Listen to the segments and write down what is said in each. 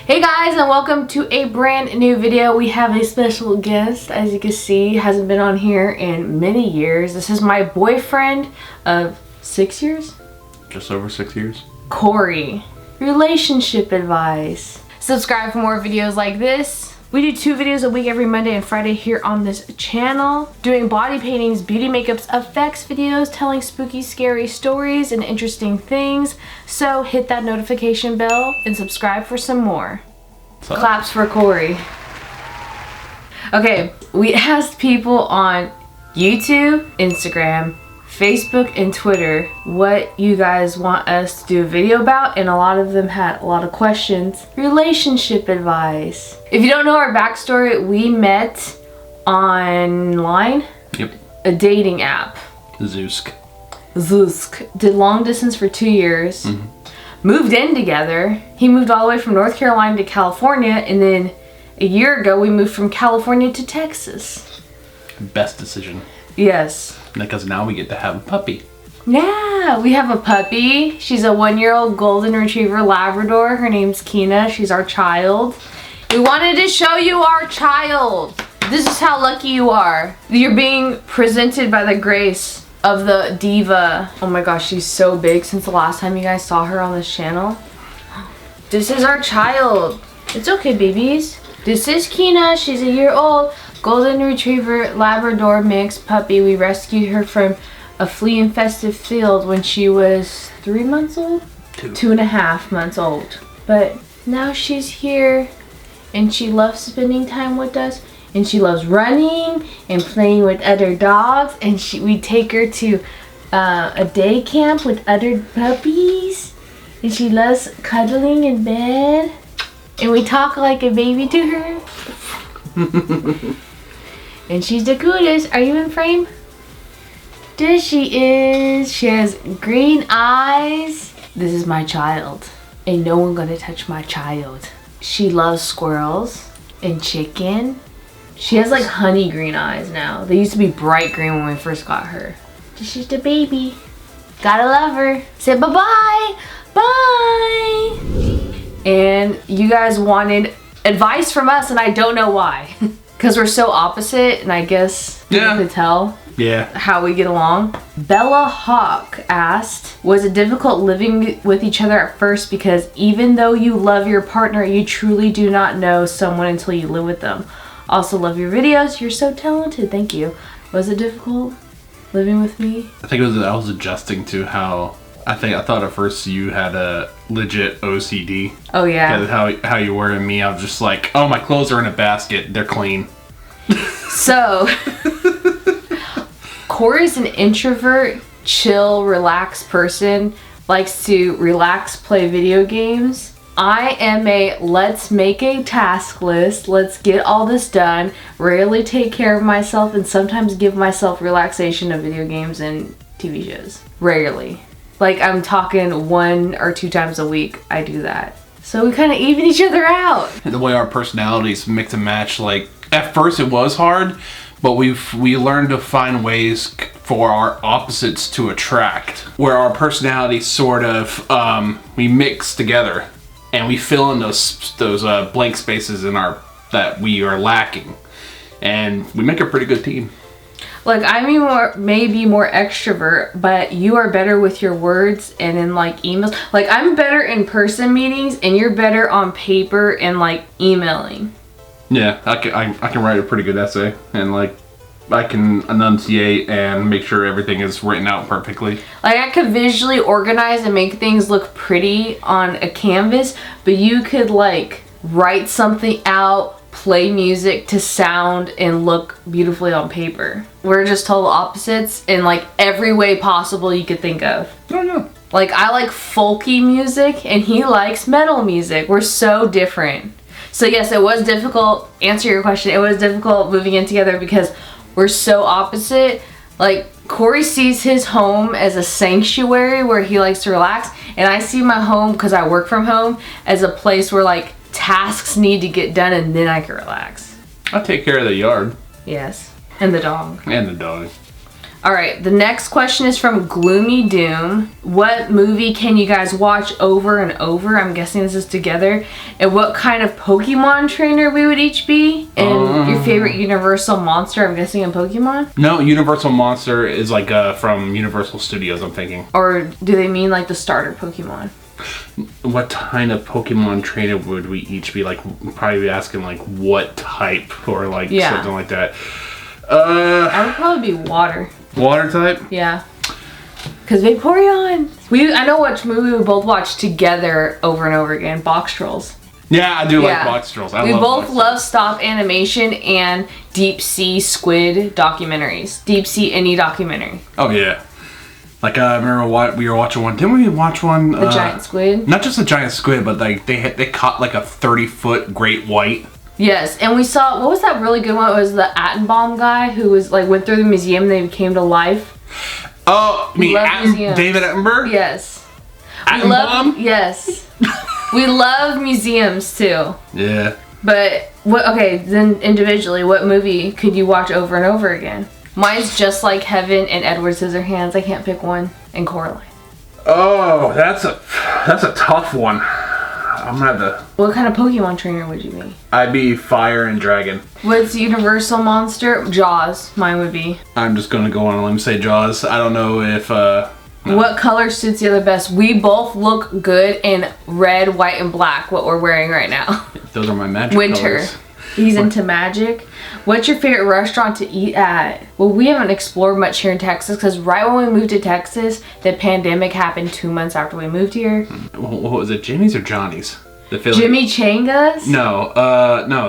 Hey guys, and welcome to a brand new video. We have a special guest, as you can see, hasn't been on here in many years. This is my boyfriend of 6 years? Just over 6 years. Corey. Relationship advice. Subscribe for more videos like this. We do 2 videos a week every Monday and Friday here on this channel. Doing body paintings, beauty makeups, effects videos, telling spooky, scary stories and interesting things. So hit that notification bell and subscribe for some more. Claps for Corey. Okay, we asked people on YouTube, Instagram, Facebook, and Twitter what you guys want us to do a video about, and a lot of them had a lot of questions. Relationship advice. If you don't know our backstory, we met online. Yep. A dating app. Zoosk. Did long distance for 2 years. Moved in together. He moved all the way from North Carolina to California, and then a year ago we moved from California to Texas. Best decision. Yes. Because now we get to have a puppy. Yeah, we have a puppy. She's a 1-year-old golden retriever Labrador. Her name's Kina. She's our child. We wanted to show you our child. This is how lucky you are. You're being presented by the grace of the diva. Oh my gosh, she's so big since the last time you guys saw her on this channel. This is our child. It's okay, babies. This is Kina. She's a year old. Golden Retriever Labrador mixed puppy. We rescued her from a flea-infested field when she was 3 months old? 2.5 months old. But now she's here and she loves spending time with us, and she loves running and playing with other dogs, and we take her to a day camp with other puppies, and she loves cuddling in bed, and we talk like a baby to her. And she's the cutest. Are you in frame? There she is. She has green eyes. This is my child. Ain't no one gonna touch my child. She loves squirrels and chicken. She has like honey green eyes now. They used to be bright green when we first got her. She's the baby. Gotta love her. Say bye-bye. Bye. And you guys wanted advice from us, and I don't know why. Because we're so opposite, and I guess you could tell how we get along. Bella Hawk asked, was it difficult living with each other at first? Because even though you love your partner, you truly do not know someone until you live with them. Also love your videos. You're so talented. Thank you. Was it difficult living with me? I think I was adjusting to how I thought at first you had a legit OCD. Oh yeah. How you were to me, I was just like, oh, my clothes are in a basket. They're clean. So, Corey's an introvert, chill, relaxed person. Likes to relax, play video games. I am a let's make a task list. Let's get all this done. Rarely take care of myself, and sometimes give myself relaxation of video games and TV shows. Rarely. Like, I'm talking 1 or 2 times a week I do that. So we kind of even each other out. And the way our personalities mix and match, like, at first it was hard, but we learned to find ways for our opposites to attract. Where our personalities sort of, we mix together. And we fill in those blank spaces in that we are lacking. And we make a pretty good team. Like, I'm maybe more extrovert, but you are better with your words and in like emails. Like, I'm better in person meetings, and you're better on paper and like emailing. Yeah, I can write a pretty good essay, and like I can enunciate and make sure everything is written out perfectly. Like, I could visually organize and make things look pretty on a canvas, but you could like write something out, play music to sound and look beautifully on paper. We're just total opposites in like every way possible you could think of. Oh no. Like, I like folky music and he likes metal music. We're so different. So yes, it was difficult. Answer your question. It was difficult moving in together because we're so opposite. Like, Corey sees his home as a sanctuary where he likes to relax, and I see my home, because I work from home, as a place where like tasks need to get done and then I can relax. I take care of the yard. Yes. And the dog. And the dog. All right, the next question is from Gloomy Doom. What movie can you guys watch over and over? I'm guessing this is together. And what kind of Pokemon trainer we would each be? And your favorite Universal monster, I'm guessing in Pokemon? No, Universal monster is like from Universal Studios, I'm thinking. Or do they mean like the starter Pokemon? What kind of Pokemon trainer would we each be? Like, probably be asking like what type or like something like that. I would probably be water. Water type? Yeah. Because Vaporeon. I know which movie we both watched together over and over again. Box Trolls. Yeah, I do like Box Trolls. We both love stop animation and deep sea squid documentaries. Deep sea any documentary. Oh, yeah. Like, I remember we were watching one. Didn't we watch one? The giant squid? Not just the giant squid, but like they caught like a 30-foot great white. Yes, and we saw, what was that really good one? It was the Attenbomb guy who was like went through the museum and they came to life. Oh, David Attenborough? Yes. Attenbomb? Yes. We love museums too. Yeah. But then individually, what movie could you watch over and over again? Mine's Just Like Heaven and Edward Scissorhands. I can't pick one. And Coraline. Oh, that's a tough one. I'm gonna have to. What kind of Pokemon trainer would you be? I'd be Fire and Dragon. What's the Universal monster? Jaws. Mine would be. I'm just gonna go on a limb and say Jaws. I don't know if. No. What color suits the other best? We both look good in red, white, and black. What we're wearing right now. Those are my magic Winter. colors. He's into magic. What's your favorite restaurant to eat at? Well, we haven't explored much here in Texas because right when we moved to Texas, the pandemic happened 2 months after we moved here. What was it, Jimmy's or Johnny's? The Philly. Jimmy Changa's? No,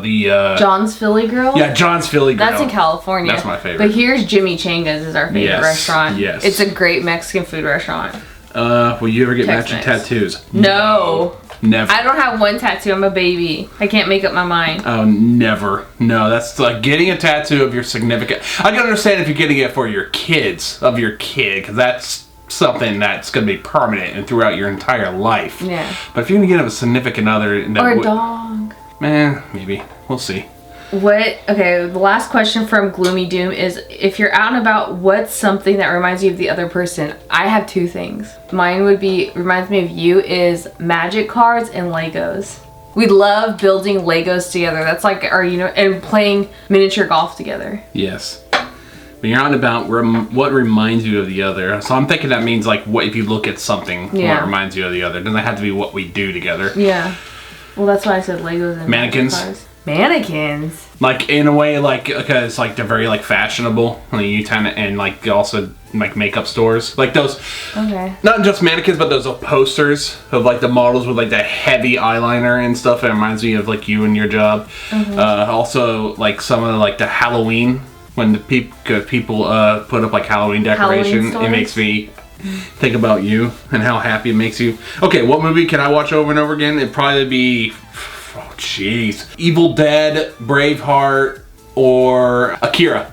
the John's Philly Grill? Yeah, John's Philly Grill. That's in California. That's my favorite. But here's Jimmy Changa's is our favorite restaurant. Yes. It's a great Mexican food restaurant. Will you ever get Tex-Mex. matching tattoos? No. Never. I don't have one tattoo. I'm a baby. I can't make up my mind. Oh, never. No, that's like getting a tattoo of your significant. I can understand if you're getting it for your kids, of your kid, because that's something that's going to be permanent and throughout your entire life. Yeah. But if you're going to get a significant other. Or a dog. Maybe. We'll see. The last question from Gloomy Doom is, if you're out and about, what's something that reminds you of the other person? I have two things. Mine reminds me of you is magic cards and Legos. We love building Legos together. That's like and playing miniature golf together. Yes. When you're out and about, what reminds you of the other? So I'm thinking that means like what if you look at something, what reminds you of the other? It doesn't have to be what we do together. Yeah. Well, that's why I said Legos and mannequins. Mannequins. Like in a way, like because like they're very like fashionable, and like also like makeup stores, like those. Okay. Not just mannequins, but those posters of like the models with like the heavy eyeliner and stuff. It reminds me of like you and your job. Mm-hmm. Also, like some of like the Halloween when the people put up like Halloween decoration. It makes me think about you and how happy it makes you. Okay, what movie can I watch over and over again? It'd probably be. Oh, jeez. Evil Dead, Braveheart, or Akira.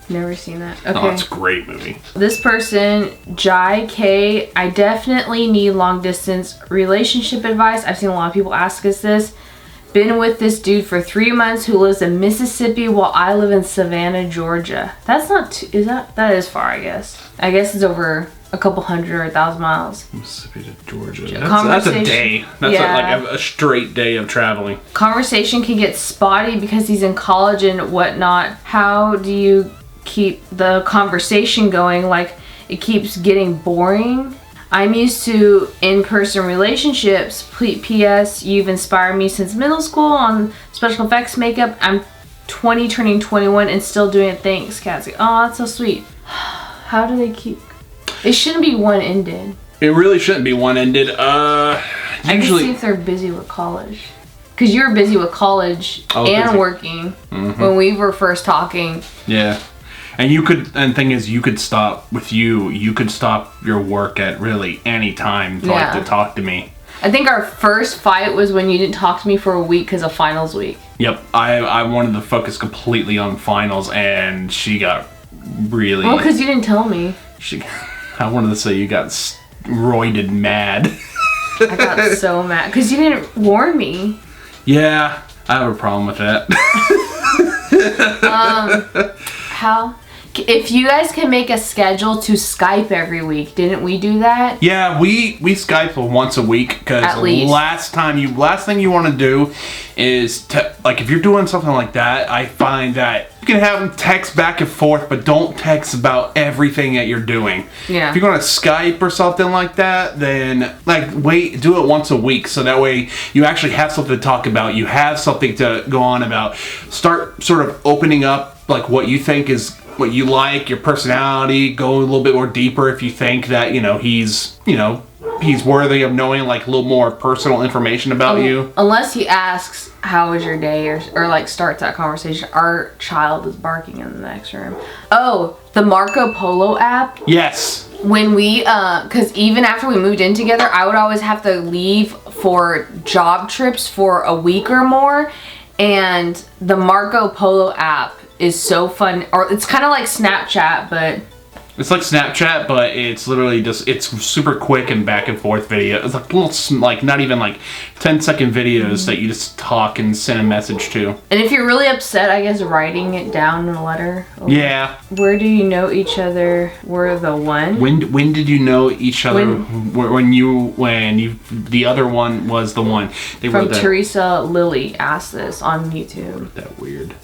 Never seen that. Okay. Oh, it's a great movie. This person, Jai K, I definitely need long distance relationship advice. I've seen a lot of people ask us this. Been with this dude for 3 months who lives in Mississippi while I live in Savannah, Georgia. That's not that is far, I guess. I guess it's over a couple hundred or 1,000 miles. Mississippi to Georgia. That's a day. That's a straight day of traveling. Conversation can get spotty because he's in college and whatnot. How do you keep the conversation going? Like, it keeps getting boring. I'm used to in-person relationships. P.S. You've inspired me since middle school on special effects makeup. I'm 20, turning 21, and still doing it. Thanks, Cassie. Oh, that's so sweet. How do they keep... It shouldn't be one-ended. It really shouldn't be one-ended. Usually... I can see if they're busy with college. Because you were busy with college and working when we were first talking. Yeah. And the thing is, you could stop your work at really any time to talk to me. I think our first fight was when you didn't talk to me for a week because of finals week. Yep. I wanted to focus completely on finals, and she got really... Well, because you didn't tell me. I wanted to say you got roided mad. I got so mad because you didn't warn me. Yeah, I have a problem with that. How If you guys can make a schedule to Skype every week, didn't we do that? Yeah, we Skype once a week because last thing you want to do is like if you're doing something like that, I find that you can have them text back and forth, but don't text about everything that you're doing. Yeah. If you're going to Skype or something like that, then do it once a week so that way you actually have something to talk about. You have something to go on about. Start sort of opening up like what you think is what you like, your personality, go a little bit more deeper if you think that, he's worthy of knowing like a little more personal information about you. Unless he asks, how was your day? Or like starts that conversation. Our child is barking in the next room. Oh, the Marco Polo app. Yes. When we, because even after we moved in together, I would always have to leave for job trips for a week or more. And the Marco Polo app is so fun. Or it's kind of like Snapchat, but... It's like Snapchat, but it's literally just, it's super quick and back and forth video. It's like little, like not even like 10-second videos that you just talk and send a message to. And if you're really upset, I guess writing it down in a letter. Yeah. Where do you know each other were the one? When did you know each other? When the other one was the one. From Teresa Lilly asked this on YouTube. That weird.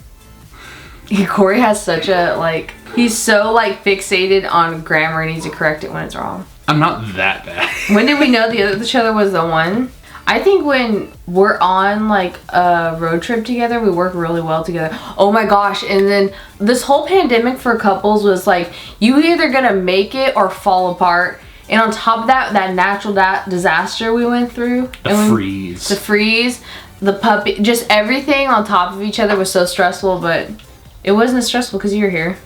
Corey has such a, he's so, fixated on grammar and needs to correct it when it's wrong. I'm not that bad. When did we know each other was the one? I think when we're on, a road trip together, we work really well together. Oh my gosh, and then this whole pandemic for couples was, you either gonna make it or fall apart. And on top of that natural disaster we went through. The freeze, the puppy, just everything on top of each other was so stressful, but... It wasn't as stressful because you were here.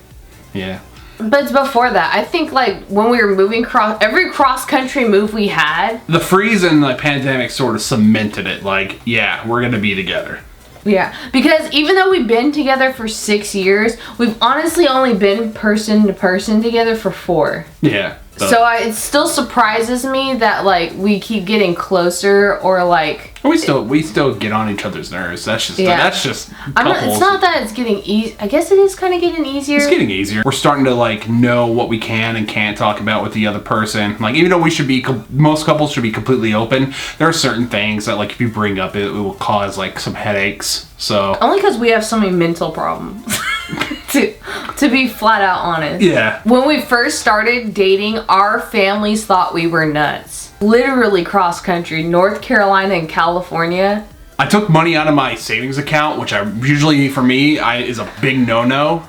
Yeah. But it's before that. I think when we were moving every cross-country move we had. The freeze and the pandemic sort of cemented it. Yeah, we're going to be together. Yeah. Because even though we've been together for 6 years, we've honestly only been person to person together for 4. Yeah. So it still surprises me that we keep getting closer or we still get on each other's nerves. That's just couples. It's not that it's getting easy. I guess it is kind of getting easier. It's getting easier. We're starting to know what we can and can't talk about with the other person. Even though most couples should be completely open, there are certain things that if you bring up it will cause some headaches. So only because we have so many mental problems. to be flat out honest. Yeah. When we first started dating, our families thought we were nuts. Literally cross country, North Carolina and California. I took money out of my savings account, which is a big no-no.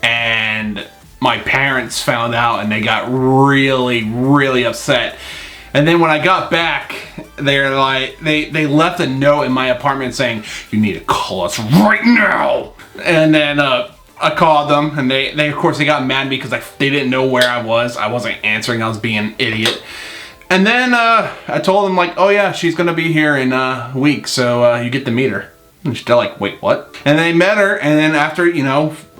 And my parents found out and they got really, really upset. And then when I got back, they're they left a note in my apartment saying, "You need to call us right now." And then I called them, and they of course got mad at me because they didn't know where I was. I wasn't answering. I was being an idiot. And then I told them oh yeah, she's gonna be here in a week, so you get to meet her. And they're like, wait, what? And they met her, and then after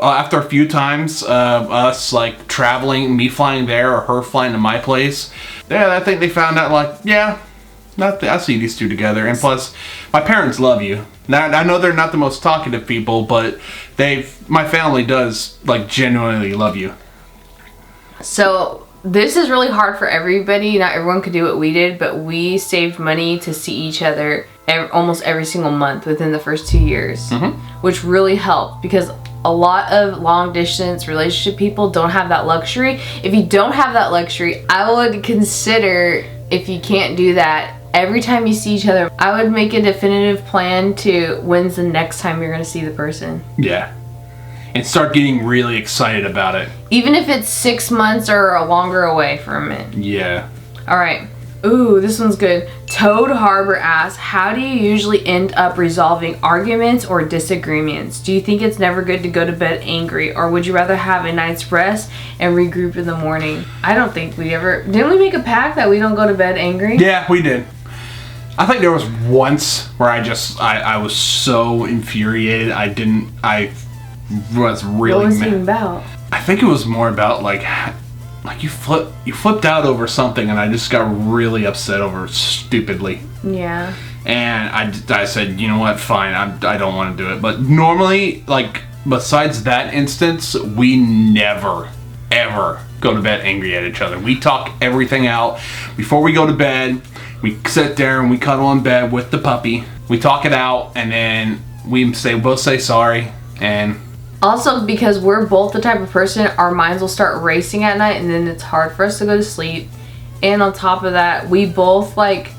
after a few times us traveling, me flying there or her flying to my place, I think they found out I see these two together. And plus, my parents love you. Now I know they're not the most talkative people, but my family does genuinely love you. So this is really hard for everybody. Not everyone could do what we did, but we saved money to see each other almost every single month within the first 2 years, which really helped because a lot of long distance relationship people don't have that luxury. If you don't have that luxury, I would consider, if you can't do that, every time you see each other, I would make a definitive plan to when's the next time you're going to see the person. Yeah. And start getting really excited about it. Even if it's 6 months or longer away from it. Yeah. All right. Ooh, this one's good. Toad Harbor asks, how do you usually end up resolving arguments or disagreements? Do you think it's never good to go to bed angry, or would you rather have a night's rest and regroup in the morning? I don't think didn't we make a pact that we don't go to bed angry? Yeah, we did. I think there was once where I was so infuriated I was really What was mad. it about? I think it was more about you flipped out over something, and I just got really upset over it stupidly. Yeah. And I said, you know what, fine, I don't want to do it. But normally, besides that instance, we never, ever go to bed angry at each other. We talk everything out before we go to bed. We sit there and we cuddle in bed with the puppy. We talk it out, and then we both say sorry. And also, because we're both the type of person, our minds will start racing at night, and then it's hard for us to go to sleep. And on top of that, we both, like,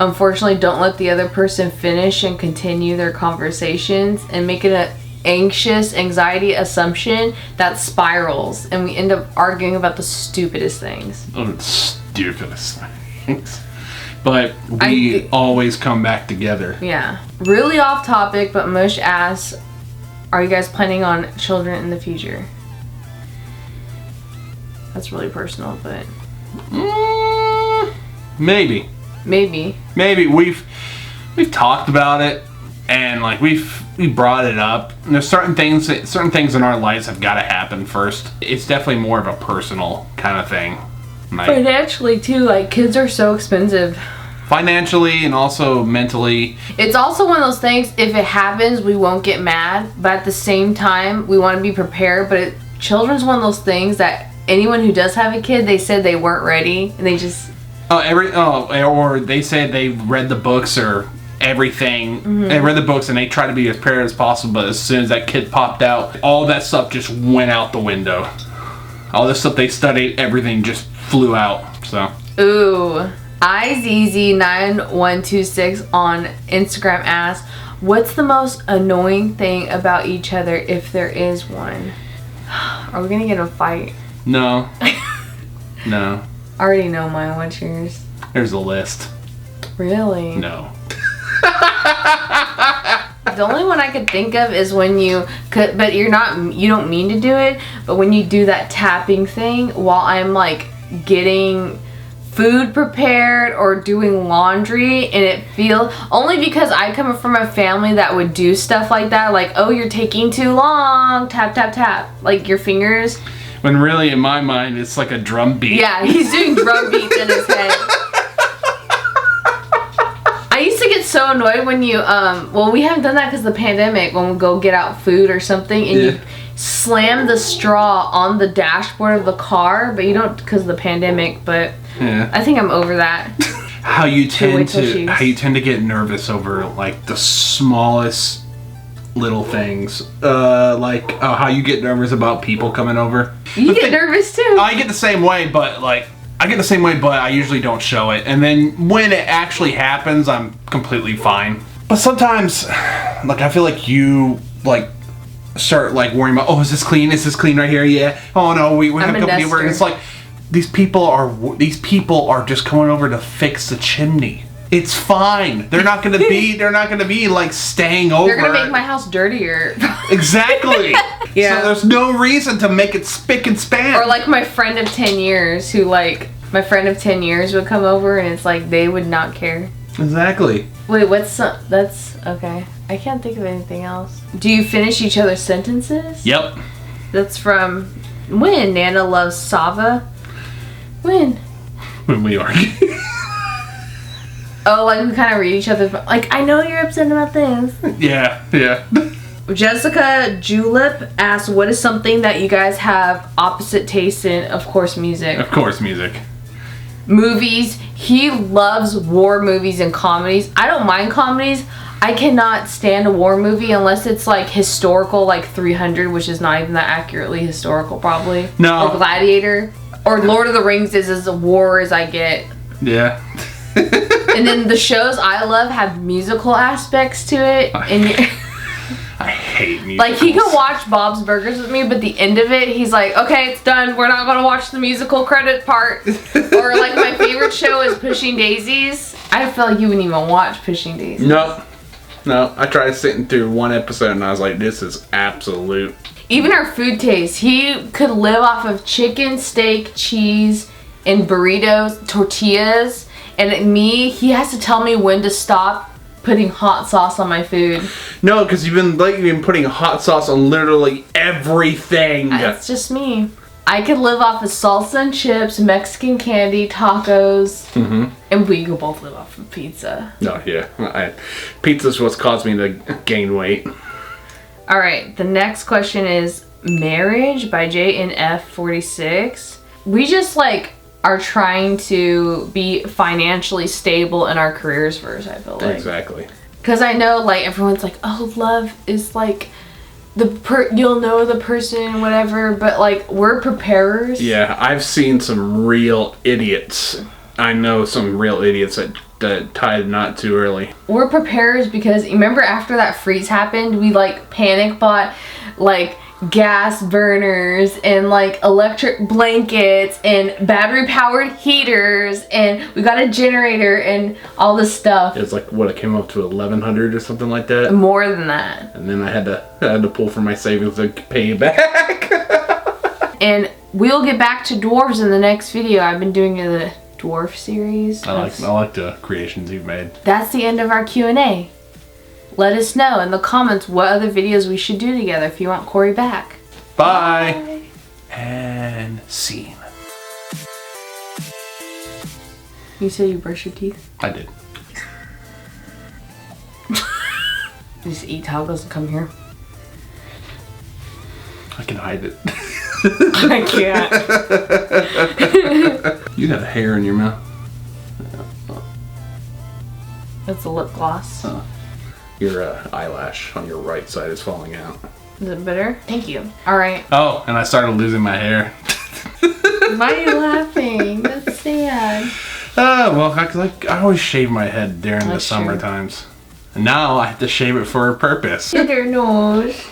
unfortunately don't let the other person finish and continue their conversations, and make it an anxious anxiety assumption that spirals, and we end up arguing about the stupidest things. Stupidest things. But we always come back together. Yeah. Really off topic, but Mush asks, are you guys planning on children in the future? That's really personal, but... Maybe. We've talked about it, and like we brought it up. And there's certain things in our lives have got to happen first. It's definitely more of a personal kind of thing. Like, financially too, like kids are so expensive. Financially and also mentally. It's also one of those things, if it happens, we won't get mad, but at the same time, we want to be prepared. But children's one of those things that anyone who does have a kid, they said they weren't ready, and they just... or they said they read the books or everything. Mm-hmm. They read the books and they tried to be as prepared as possible, but as soon as that kid popped out, all that stuff just went out the window. All the stuff they studied, everything just flew out, so... Ooh. IZZ9126 on Instagram asks, what's the most annoying thing about each other if there is one? Are we gonna get in a fight? No. No. I already know mine. What's yours? There's a list. Really? No. The only one I could think of is when you could, but you don't mean to do it, but when you do that tapping thing while I'm like getting food prepared or doing laundry, and it feels, only because I come from a family that would do stuff like that, like, oh, you're taking too long, tap tap tap, like your fingers, when really in my mind it's like a drum beat. Yeah, he's doing drum beats in his head. I used to get so annoyed when you well, we haven't done that because of the pandemic, when we go get out food or something and you slam the straw on the dashboard of the car, but you don't because of the pandemic, but yeah. I think I'm over that. How you tend to get nervous over like the smallest little things, like how you get nervous about people coming over. You get nervous too. I get the same way, but I usually don't show it. And then when it actually happens, I'm completely fine. But sometimes, like, I feel like you like start like worrying about, oh, is this clean? Is this clean right here? Yeah. Oh no, we have company over, and it's like these people are just coming over to fix the chimney. It's fine. They're not gonna be like staying over. They're gonna make my house dirtier. Exactly. Yeah. So there's no reason to make it spick and span. Or like my friend of 10 years who would come over, and it's like they would not care. Exactly. Wait, that's okay. I can't think of anything else. Do you finish each other's sentences? Yep. That's from when Nana loves Sava. When we argue. Oh, like we kind of read each other. Like, I know you're upset about this. Yeah. Jessica Julep asks, what is something that you guys have opposite taste in? Of course, music. Of course, music. Movies. He loves war movies and comedies. I don't mind comedies. I cannot stand a war movie unless it's like historical, like 300, which is not even that accurately historical, probably. No. Or Gladiator. Or Lord of the Rings is as a war as I get. Yeah. And then the shows I love have musical aspects to it. I hate musicals. Like, he could watch Bob's Burgers with me, but the end of it, he's like, okay, it's done. We're not going to watch the musical credit part. Or, like, my favorite show is Pushing Daisies. I feel like you wouldn't even watch Pushing Daisies. No. I tried sitting through one episode, and I was like, this is absolute. Even our food taste. He could live off of chicken, steak, cheese, and burritos, tortillas. And he has to tell me when to stop putting hot sauce on my food. No, because you've been putting hot sauce on literally everything. It's just me. I could live off of salsa and chips, Mexican candy, tacos, and we could both live off of pizza. No, yeah. Pizza's what's caused me to gain weight. All right, the next question is Marriage by JNF46. We just like are trying to be financially stable in our careers first, I feel like. Exactly. Because I know like everyone's like, oh, love is like you'll know the person, whatever, but like we're preparers. Yeah, I've seen some real idiots. I know some real idiots that tied the knot too early. We're preparers because remember after that freeze happened, we like panic bought like gas burners and like electric blankets and battery powered heaters, and we got a generator and all this stuff. It's like what, it came up to 1,100 or something like that. More than that. And then I had to pull from my savings to pay it back. And we'll get back to dwarves in the next video. I've been doing the dwarf series. I like the creations you've made. That's the end of our Q&A. Let us know in the comments what other videos we should do together if you want Corey back. Bye. And scene. You say you brush your teeth? I did. Just eat tacos and come here. I can hide it. I can't. You got a hair in your mouth. That's a lip gloss. Your eyelash on your right side is falling out. Is it better? Thank you. Alright. Oh, and I started losing my hair. Why are you laughing? That's sad. Well, I always shave my head during the That's summer true. times. And now I have to shave it for a purpose. Your nose.